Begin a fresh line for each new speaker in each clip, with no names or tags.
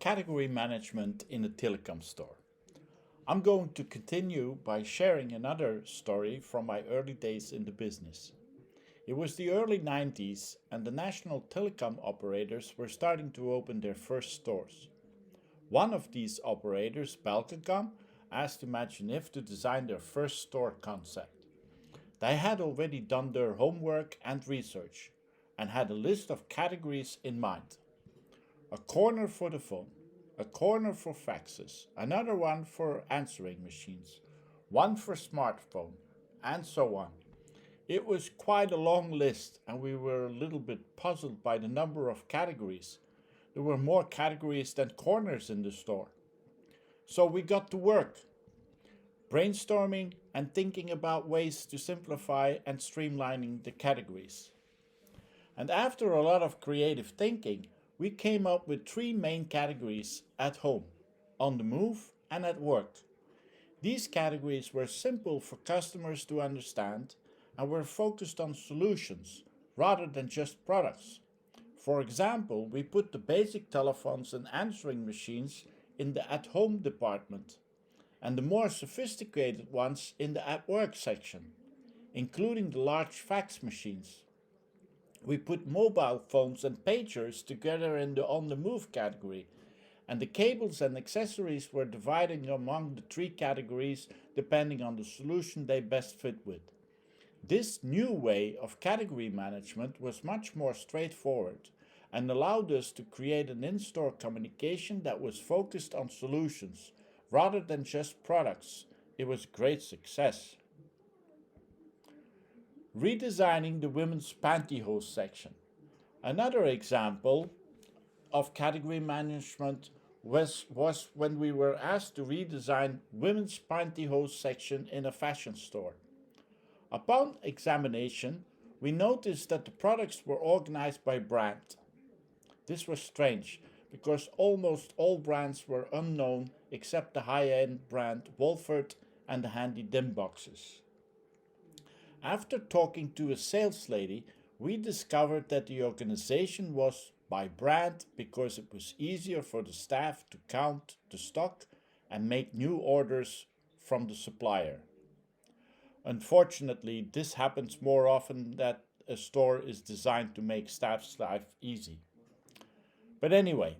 category management in a telecom store. I'm going to continue by sharing another story from my early days in the business. It was the early 90s and the national telecom operators were starting to open their first stores. One of these operators, Belgacom, asked IMAGINIF to design their first store concept. They had already done their homework and research and had a list of categories in mind. A corner for the phone, a corner for faxes, another one for answering machines, one for smartphone, and so on. It was quite a long list and we were a little bit puzzled by the number of categories. There were more categories than corners in the store. So we got to work, brainstorming and thinking about ways to simplify and streamlining the categories. And after a lot of creative thinking, we came up with three main categories: at home, on the move, and at work. These categories were simple for customers to understand and were focused on solutions rather than just products. For example, we put the basic telephones and answering machines in the at-home department and the more sophisticated ones in the at-work section, including the large fax machines. We put mobile phones and pagers together in the on-the-move category, and the cables and accessories were divided among the three categories depending on the solution they best fit with. This new way of category management was much more straightforward and allowed us to create an in-store communication that was focused on solutions rather than just products. It was a great success. Redesigning the women's pantyhose section. Another example of category management was when we were asked to redesign women's pantyhose section in a fashion store. Upon examination, we noticed that the products were organized by brand. This was strange because almost all brands were unknown except the high-end brand Wolford and the handy dim boxes. After talking to a sales lady, we discovered that the organization was by brand because it was easier for the staff to count the stock and make new orders from the supplier. Unfortunately, this happens more often that a store is designed to make staff's life easy. But anyway,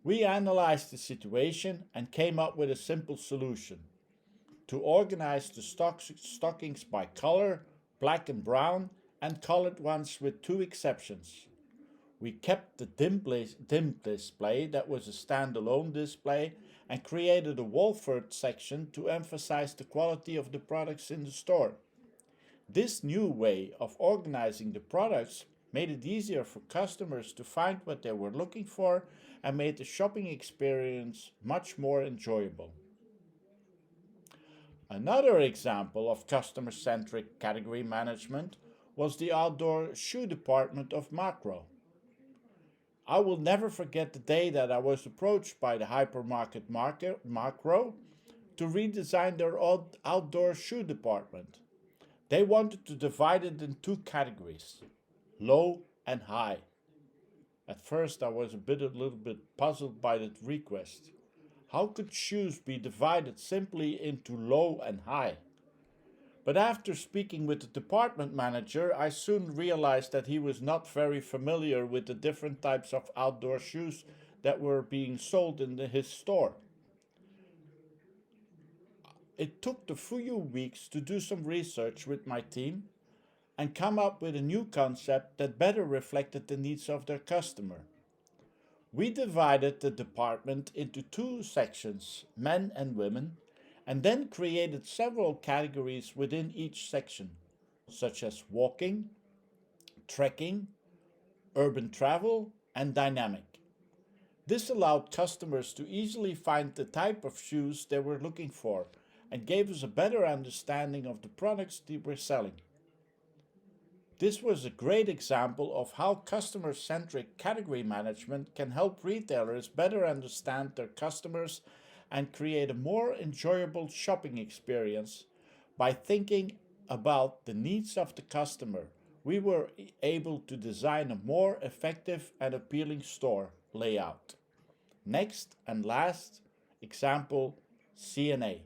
we analyzed the situation and came up with a simple solution: to organize the stockings by color, black and brown, and colored ones with two exceptions. We kept the dim display that was a standalone display and created a Wolford section to emphasize the quality of the products in the store. This new way of organizing the products made it easier for customers to find what they were looking for and made the shopping experience much more enjoyable. Another example of customer-centric category management was the outdoor shoe department of Makro. I will never forget the day that I was approached by the hypermarket Makro to redesign their outdoor shoe department. They wanted to divide it in two categories: low and high. At first I was a little bit puzzled by that request. How could shoes be divided simply into low and high? But after speaking with the department manager, I soon realized that he was not very familiar with the different types of outdoor shoes that were being sold in his store. It took a few weeks to do some research with my team and come up with a new concept that better reflected the needs of their customer. We divided the department into two sections, men and women, and then created several categories within each section, such as walking, trekking, urban travel, and dynamic. This allowed customers to easily find the type of shoes they were looking for and gave us a better understanding of the products they were selling. This was a great example of how customer-centric category management can help retailers better understand their customers and create a more enjoyable shopping experience. By thinking about the needs of the customer, we were able to design a more effective and appealing store layout. Next and last example, CNA.